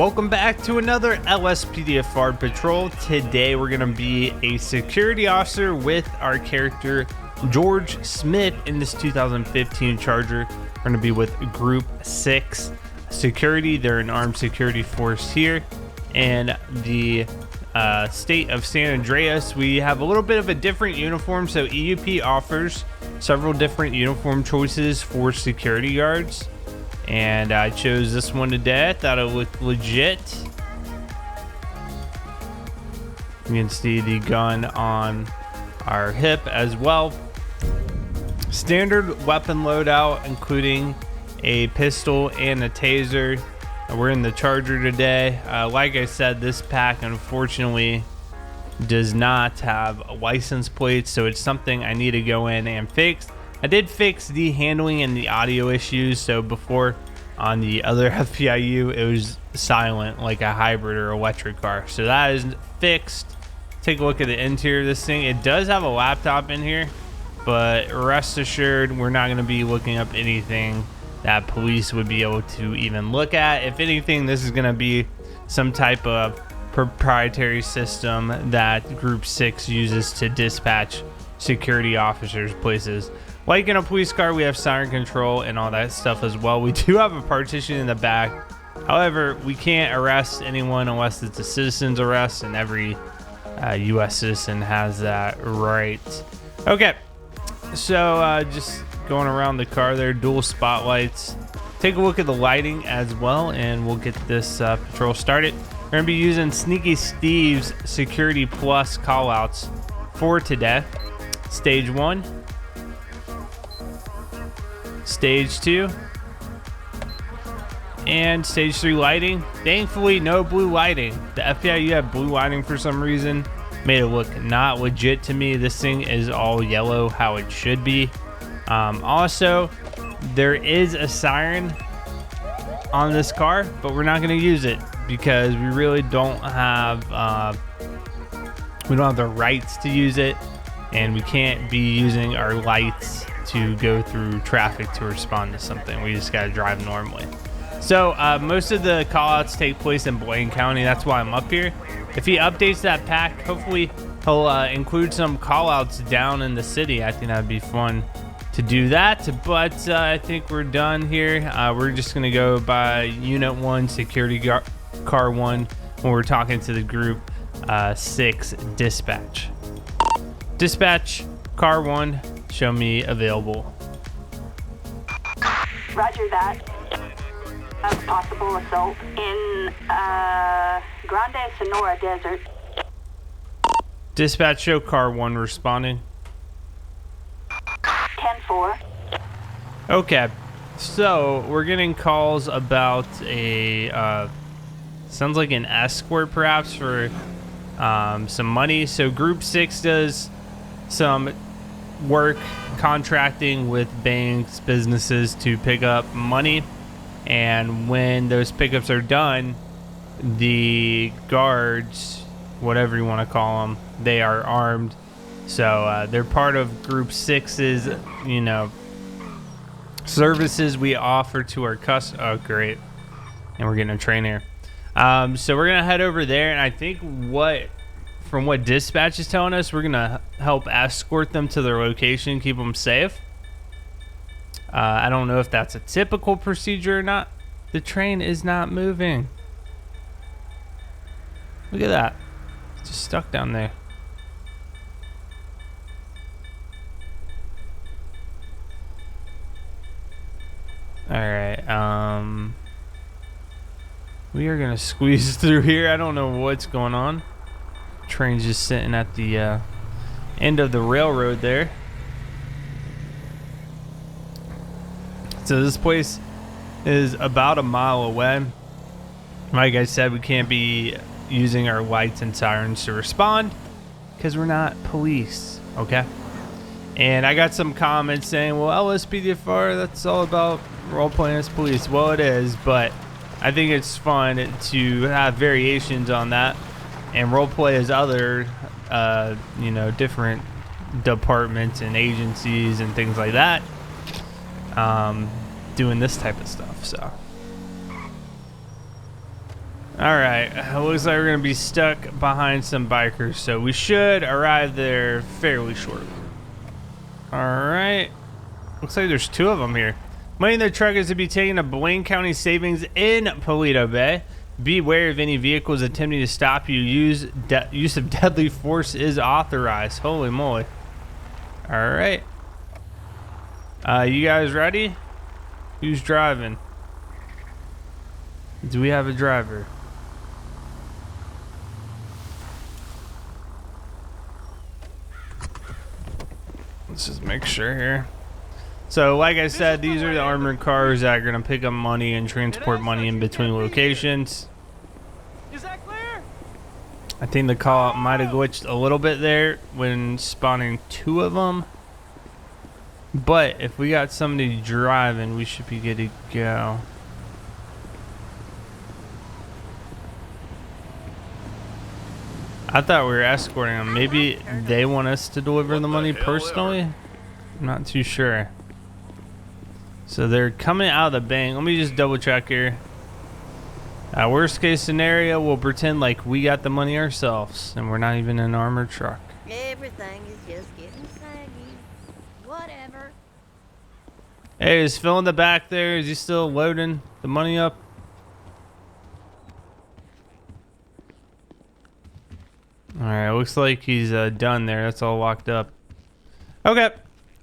Welcome back to another LSPDFR patrol. Today we're going to be a security officer with our character George Smith in this 2015 Charger. We're going to be with Group 6 Security. They're an armed security force here. And the state of San Andreas, we have a little bit of a different uniform. So EUP offers several different uniform choices for security guards. And I chose this one today. I thought it looked legit. You can see the gun on our hip as well. Standard weapon loadout, including a pistol and a taser. We're in the Charger today. Like I said, this pack unfortunately does not have license plates, so it's something I need to go in and fix. I did fix the handling and the audio issues. So before on the other FPIU, it was silent like a hybrid or electric car. So that is fixed. Take a look at the interior of this thing. It does have a laptop in here, but rest assured, we're not going to be looking up anything that police would be able to even look at. If anything, this is going to be some type of proprietary system that Group 6 uses to dispatch security officers places. Like in a police car, we have siren control and all that stuff as well. We do have a partition in the back. However, we can't arrest anyone unless it's a citizen's arrest, and every U.S. citizen has that right. Okay, so just going around the car there, dual spotlights. Take a look at the lighting as well, and we'll get this patrol started. We're going to be using Sneaky Steve's Security Plus callouts for today. Stage 1. Stage 2 and Stage 3 lighting. Thankfully, no blue lighting. The FPIU had blue lighting for some reason. Made it look not legit to me. This thing is all yellow, how it should be. Also, there is a siren on this car, but we're not going to use it because we really don't have the rights to use it, and we can't be using our lights to go through traffic to respond to something. We just got to drive normally. So most of the callouts take place in Blaine County. That's why I'm up here. If he updates that pack, hopefully he'll include some callouts down in the city. I think that'd be fun to do that. But I think we're done here. We're just gonna go by Unit 1, Security Car 1, when we're talking to the Group 6 dispatch. Dispatch, Car 1. Show me available. Roger that. A possible assault in Grande Sonora Desert. Dispatch, show Car 1 responding. 10-4. Okay, so we're getting calls about a sounds like an escort perhaps for some money. So Group 6 does some work contracting with banks, businesses to pick up money, and when those pickups are done, the guards, whatever you want to call them, they are armed. So they're part of Group 6's services we offer to our customers. Oh great, and we're getting a train here. So we're gonna head over there, and I think from what dispatch is telling us, we're gonna help escort them to their location, keep them safe. I don't know if that's a typical procedure or not. The train is not moving. Look at that. It's just stuck down there. Alright, we are gonna squeeze through here. I don't know what's going on. Train's just sitting at the end of the railroad there. So this place is about a mile away. Like I said, we can't be using our lights and sirens to respond because we're not police, okay? And I got some comments saying, well, LSPDFR, that's all about role-playing as police. Well, it is, but I think it's fun to have variations on that and role-play as other, different departments and agencies and things like that, doing this type of stuff. So All right, looks like we're gonna be stuck behind some bikers, so we should arrive there fairly shortly. All right, looks like there's 2 of them here. Money in the truck is to be taken to Blaine County Savings in Paleto Bay. Beware of any vehicles attempting to stop you. Use of deadly force is authorized. Holy moly. All right. You guys ready? Who's driving? Do we have a driver? Let's just make sure here. So, like I said, these are the armored cars that are going to pick up money and transport money in between locations. Is that clear? I think the call out might have glitched a little bit there when spawning 2 of them. But if we got somebody driving, we should be good to go. I thought we were escorting them. Maybe they want us to deliver the money personally? I'm not too sure. So they're coming out of the bank. Let me just double check here. Worst case scenario, we'll pretend like we got the money ourselves and we're not even in an armored truck. Everything is just getting saggy. Whatever. Hey, is Phil in the back there? Is he still loading the money up? Alright, looks like he's done there. That's all locked up. Okay.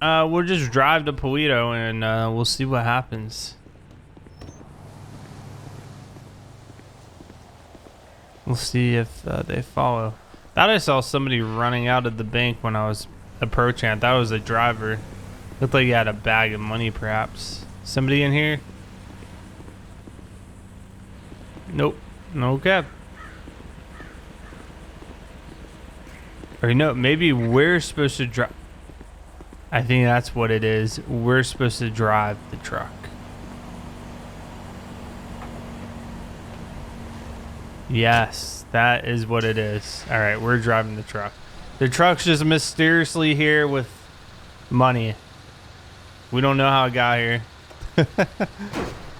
We'll just drive to Paleto and we'll see what happens. We'll see if they follow. Thought I saw somebody running out of the bank when I was approaching. I thought it was a driver. Looked like he had a bag of money, perhaps. Somebody in here? Nope. No cab. Or no, maybe we're supposed to drive. I think that's what it is. We're supposed to drive the truck. Yes, that is what it is. All right, we're driving the truck. The truck's just mysteriously here with money. We don't know how it got here.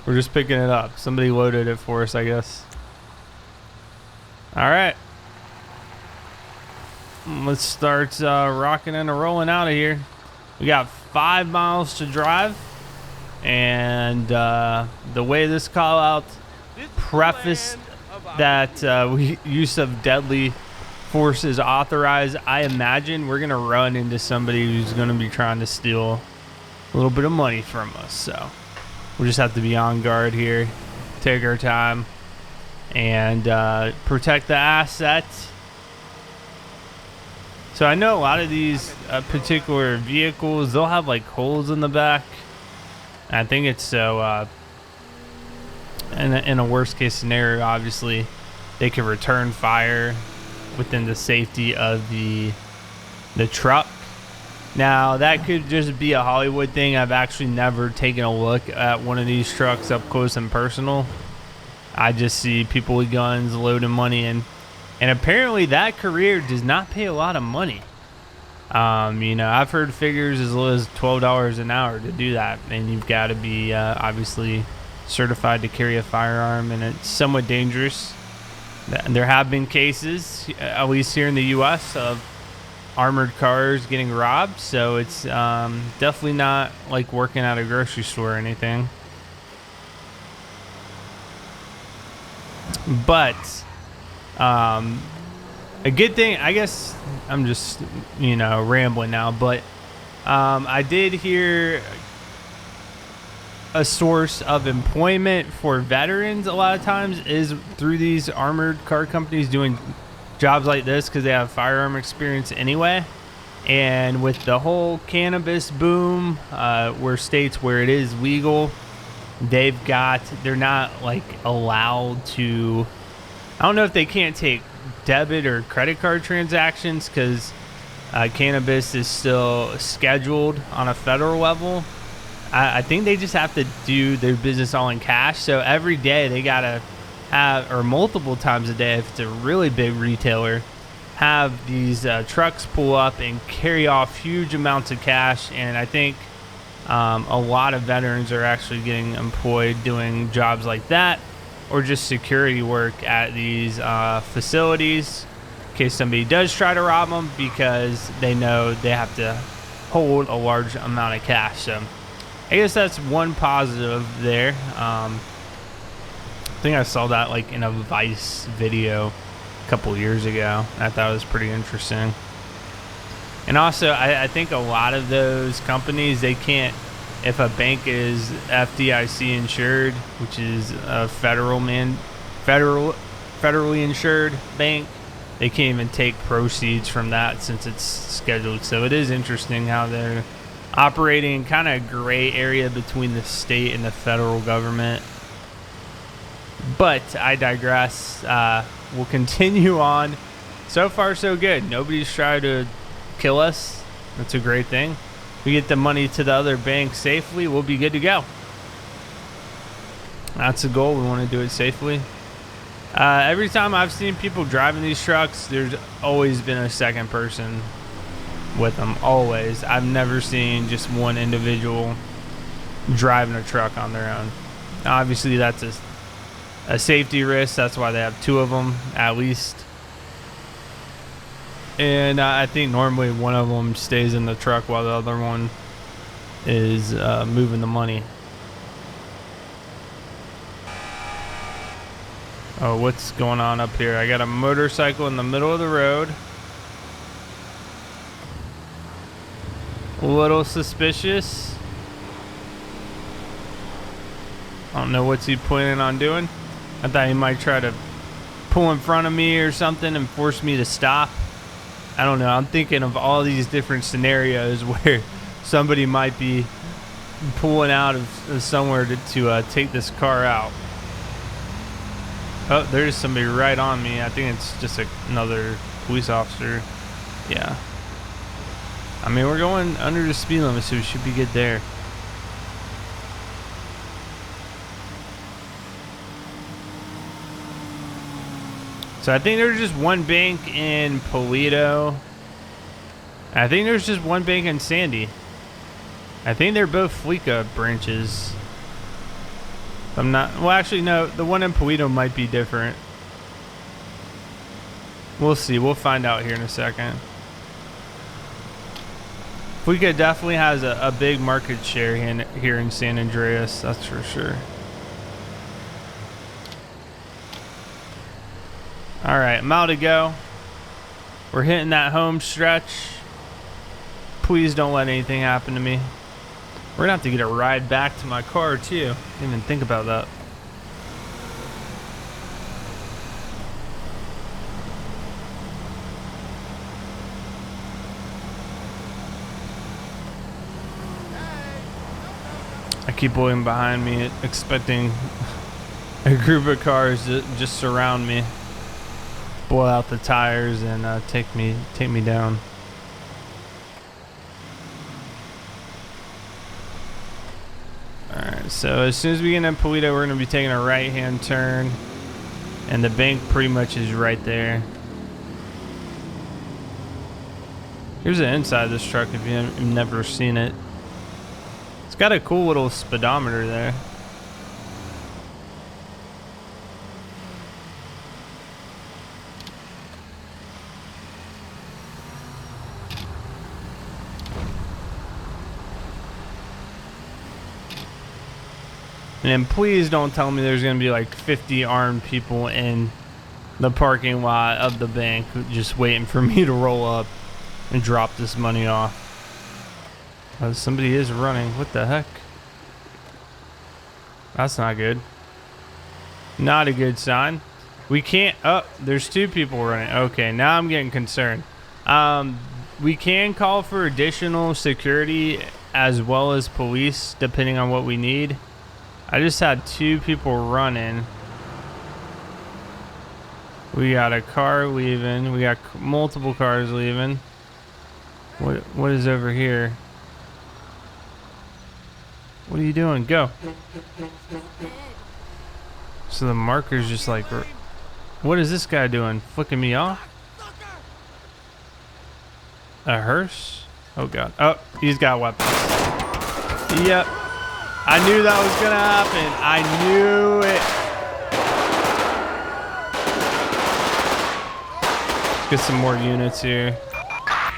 We're just picking it up. Somebody loaded it for us, I guess. All right. Let's start rocking and rolling out of here. We got 5 miles to drive. And the way this call out prefaced that use of deadly force is authorized, I imagine we're going to run into somebody who's going to be trying to steal a little bit of money from us. So we'll just have to be on guard here, take our time, and protect the assets. So I know a lot of these particular vehicles, they'll have like holes in the back. I think it's so in a worst case scenario, obviously they can return fire within the safety of the truck. Now that could just be a Hollywood thing. I've actually never taken a look at one of these trucks up close and personal. I just see people with guns loading money in. And apparently that career does not pay a lot of money. You know, I've heard figures as low as $12 an hour to do that. And you've got to be obviously certified to carry a firearm. And it's somewhat dangerous. There have been cases, at least here in the U.S., of armored cars getting robbed. So it's definitely not like working at a grocery store or anything. But a good thing, I guess I'm just, you know, rambling now, but I did hear a source of employment for veterans a lot of times is through these armored car companies doing jobs like this because they have firearm experience anyway. And with the whole cannabis boom, where states where it is legal, they're not like allowed to, I don't know if they can't take debit or credit card transactions because cannabis is still scheduled on a federal level. I think they just have to do their business all in cash. So every day they gotta have, or multiple times a day if it's a really big retailer, have these trucks pull up and carry off huge amounts of cash. And I think a lot of veterans are actually getting employed doing jobs like that, or just security work at these facilities in case somebody does try to rob them, because they know they have to hold a large amount of cash. So I guess that's one positive there. I think I saw that like in a Vice video a couple years ago. I thought it was pretty interesting. And also, I think a lot of those companies, they can't, if a bank is FDIC insured, which is a federally insured bank, they can't even take proceeds from that since it's scheduled. So it is interesting how they're operating in kind of a gray area between the state and the federal government. But I digress. We'll continue on. So far, so good. Nobody's tried to kill us. That's a great thing. We get the money to the other bank safely, we'll be good to go. That's the goal. We want to do it safely. Every time I've seen people driving these trucks, there's always been a second person with them. Always. I've never seen just one individual driving a truck on their own. Obviously, that's a safety risk. That's why they have two of them at least. And I think normally one of them stays in the truck while the other one is moving the money. Oh, what's going on up here? I got a motorcycle in the middle of the road. A little suspicious. I don't know what's he planning on doing. I thought he might try to pull in front of me or something and force me to stop. I don't know. I'm thinking of all these different scenarios where somebody might be pulling out of somewhere to take this car out. Oh, there's somebody right on me. I think it's just another police officer. Yeah. I mean, we're going under the speed limit, so we should be good there. So I think there's just one bank in Paleto. I think there's just one bank in Sandy. I think they're both Fleeca branches. I'm not, well, actually, no, the one in Paleto might be different. We'll see. We'll find out here in a second. Fleeca definitely has a big market share here in San Andreas, that's for sure. All right, mile to go. We're hitting that home stretch. Please don't let anything happen to me. We're gonna have to get a ride back to my car too. Didn't even think about that. I keep looking behind me, expecting a group of cars to just surround me, blow out the tires, and take me down. Alright, so as soon as we get in Paleto, we're going to be taking a right-hand turn, and the bank pretty much is right there. Here's the inside of this truck if you've never seen it. It's got a cool little speedometer there. And then please don't tell me there's going to be like 50 armed people in the parking lot of the bank just waiting for me to roll up and drop this money off. Somebody is running. What the heck? That's not good. Not a good sign. We can't... Oh, there's two people running. Okay, now I'm getting concerned. We can call for additional security as well as police depending on what we need. I just had two people running. We got a car leaving. We got multiple cars leaving. What is over here? What are you doing? Go. So the marker's just like... What is this guy doing? Flicking me off? A hearse? Oh god. Oh, he's got weapons. Yep. I knew that was gonna happen. I knew it. get some more units here.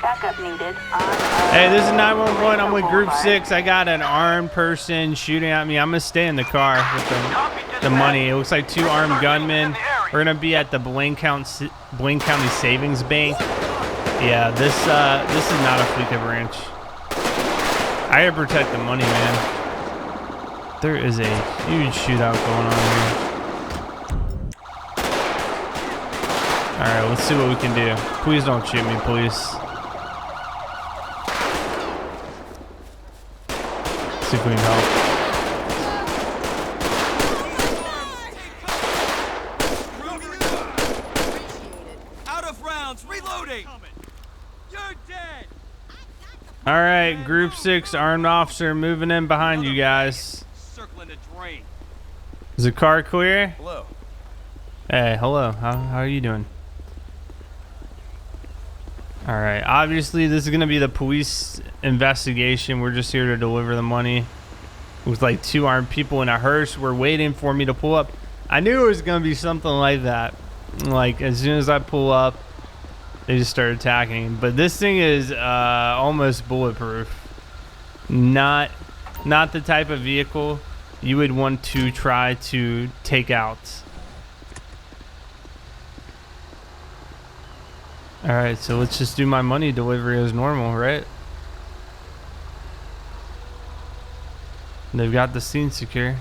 Backup needed. Hey, this is 911. I'm with Group 6. I got an armed person shooting at me. I'm going to stay in the car with the money. It looks like 2 armed gunmen. We're going to be at the Blaine County Savings Bank. Yeah, this is not a Fleeca branch. I gotta protect the money, man. There is a huge shootout going on here. Alright, let's see what we can do. Please don't shoot me, please. See if we can help. Out of rounds, reloading. You're dead. All right, Group 6 armed officer moving in behind you guys. Circling the drain. Is the car clear? Hello. Hey, hello. How are you doing? All right. Obviously, this is gonna be the police investigation. We're just here to deliver the money. With like 2 armed people in a hearse, we're waiting for me to pull up. I knew it was gonna be something like that. Like as soon as I pull up, they just start attacking. But this thing is almost bulletproof. Not the type of vehicle you would want to try to take out. All right, so let's just do my money delivery as normal, right? They've got the scene secure.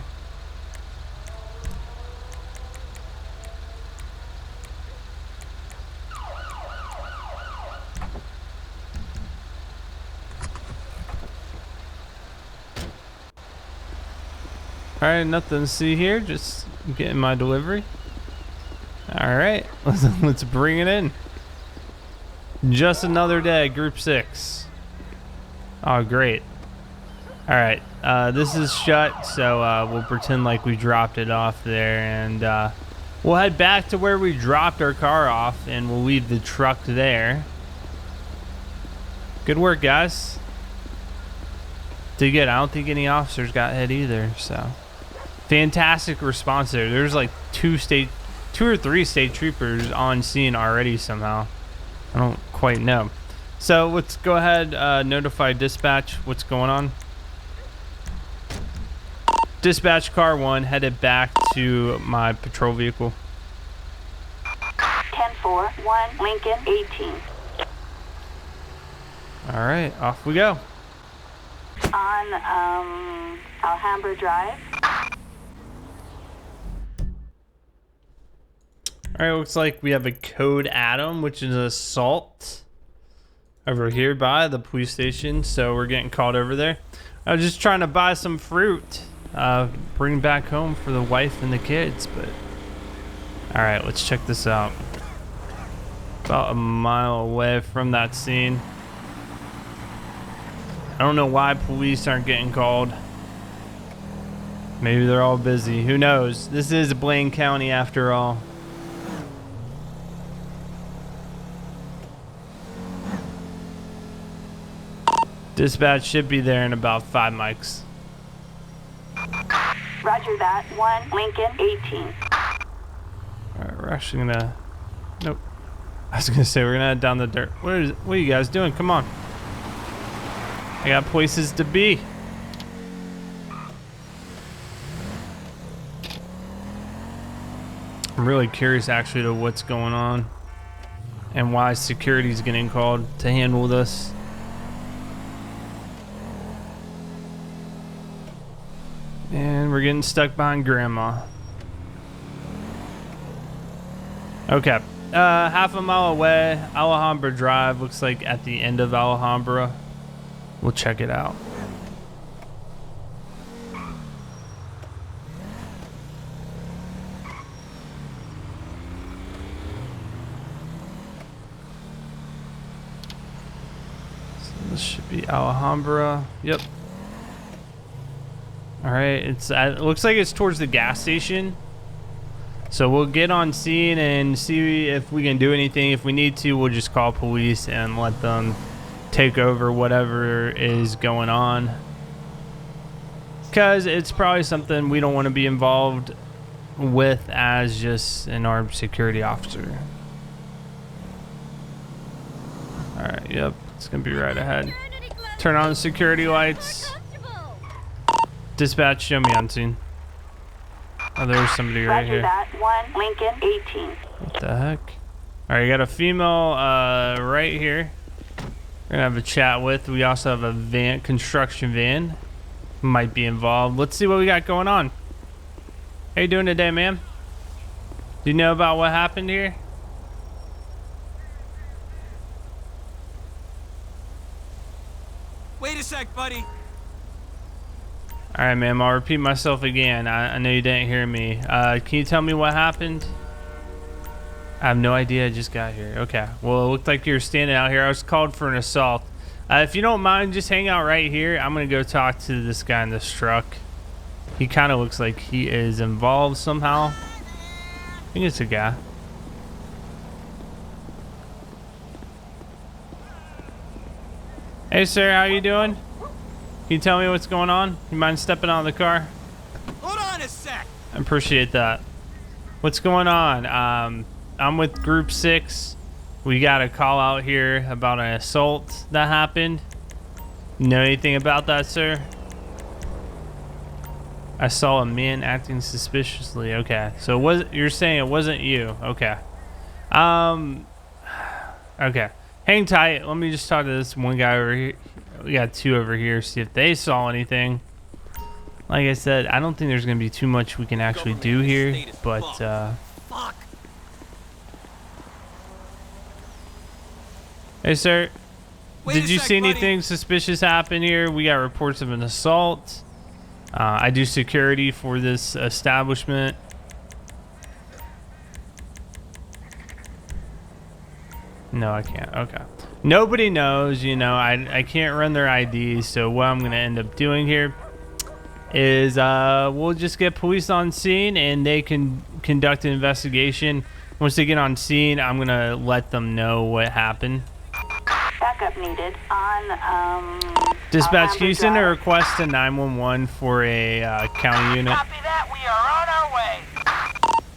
All right, nothing to see here. Just getting my delivery. All right, let's bring it in. Just another day, Group 6. Oh, great. All right, this is shut, so we'll pretend like we dropped it off there, and we'll head back to where we dropped our car off, and we'll leave the truck there. Good work, guys. Did good. I don't think any officers got hit either, so fantastic response there. There's like 2 or 3 state troopers on scene already somehow. I don't quite know. So let's go ahead, notify dispatch what's going on. Dispatch car 1 headed back to my patrol vehicle. 10-4, 1 Lincoln 18. All right, off we go. On Alhambra Drive. All right, looks like we have a code Adam, which is assault over here by the police station. So we're getting called over there. I was just trying to buy some fruit, bring back home for the wife and the kids. But all right, let's check this out. About a mile away from that scene. I don't know why police aren't getting called. Maybe they're all busy. Who knows? This is Blaine County after all. Dispatch should be there in about 5 mics. Roger that. 1 Lincoln 18. Alright, we're actually gonna... Nope. I was gonna say we're gonna head down the dirt. What are you guys doing? Come on. I got places to be. I'm really curious actually to what's going on and why security's getting called to handle this. And we're getting stuck behind Grandma. Okay. Half a mile away, Alhambra Drive. Looks like at the end of Alhambra. We'll check it out. So this should be Alhambra. Yep. All right, it looks like it's towards the gas station. So we'll get on scene and see if we can do anything. If we need to, we'll just call police and let them take over whatever is going on. Because it's probably something we don't want to be involved with as just an armed security officer. Yep, it's gonna be right ahead. Turn on the security lights. Dispatch, show me on scene. Oh, there's somebody right Roger here. that. 1 Lincoln 18. What the heck? All right, you got a female right here. We're gonna have a chat with. We also have a van, construction van, might be involved. Let's see what we got going on. How you doing today, ma'am? Do you know about what happened here? Wait a sec, buddy. All right, ma'am, I'll repeat myself again. I know you didn't hear me. Can you tell me what happened? I have no idea, I just got here. Okay, well, it looked like you were standing out here. I was called for an assault. If you don't mind, just hang out right here. I'm gonna go talk to this guy in this truck. He kind of looks like he is involved somehow. I think it's a guy. Hey, sir, how you doing? Can you tell me what's going on? You mind stepping out of the car? Hold on a sec. I appreciate that. What's going on? I'm with Group 6. We got a call out here about an assault that happened. You know anything about that, sir? I saw a man acting suspiciously. Okay, so you're saying it wasn't you? Okay. Okay. Hang tight. Let me just talk to this one guy over here. We got two over here. See if they saw anything. Like I said, I don't think there's gonna be too much we can actually do here, but Fuck. hey, sir. Wait Did a you sec, see buddy. anything suspicious happen here? We got reports of an assault. I do security for this establishment. No, I can't. Okay. Nobody knows, you know, I can't run their IDs, so what I'm going to end up doing here is we'll just get police on scene and they can conduct an investigation. Once they get on scene, I'm going to let them know what happened. Backup needed on Dispatch, can you send a Drive. request to 911 for a county unit? Copy that. We are on our way.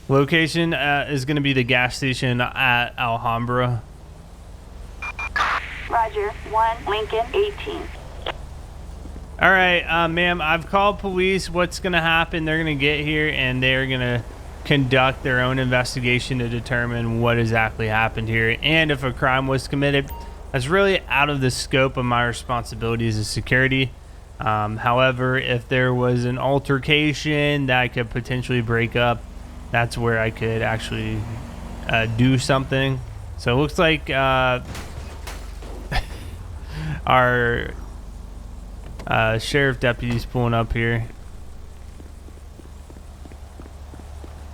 Location is going to be the gas station at Alhambra. Roger. 1 Lincoln 18. All right, ma'am, I've called police. What's going to happen? They're going to get here and they're going to conduct their own investigation to determine what exactly happened here and if a crime was committed. That's really out of the scope of my responsibilities as security. However, if there was an altercation that could potentially break up, that's where I could actually do something. So it looks like our sheriff deputy's pulling up here.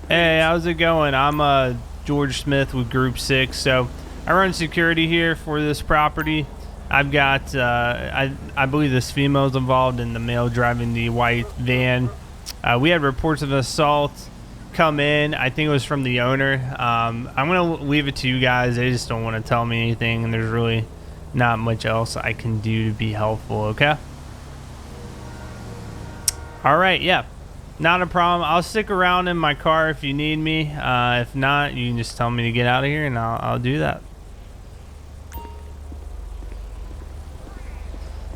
Hey, how's it going? I'm George Smith with Group 6. So I run security here for this property. I've got, I believe this female's involved in the male driving the white van. We had reports of assault come in. I think it was from the owner. I'm going to leave it to you guys. They just don't want to tell me anything, and there's really not much else I can do to be helpful, okay? All right, yeah. Not a problem. I'll stick around in my car if you need me. If not, you can just tell me to get out of here, and I'll do that.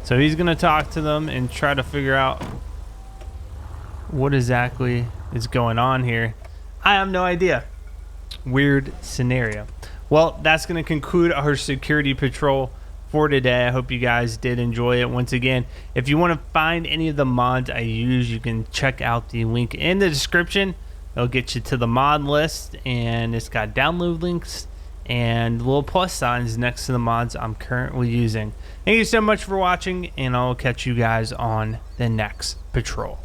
So he's going to talk to them and try to figure out what exactly is going on here. I have no idea. Weird scenario. Well, that's going to conclude our security patrol for today. I hope you guys did enjoy it. Once again, if you want to find any of the mods I use, you can check out the link in the description. It'll get you to the mod list, and it's got download links and little plus signs next to the mods I'm currently using. Thank you so much for watching, and I'll catch you guys on the next patrol.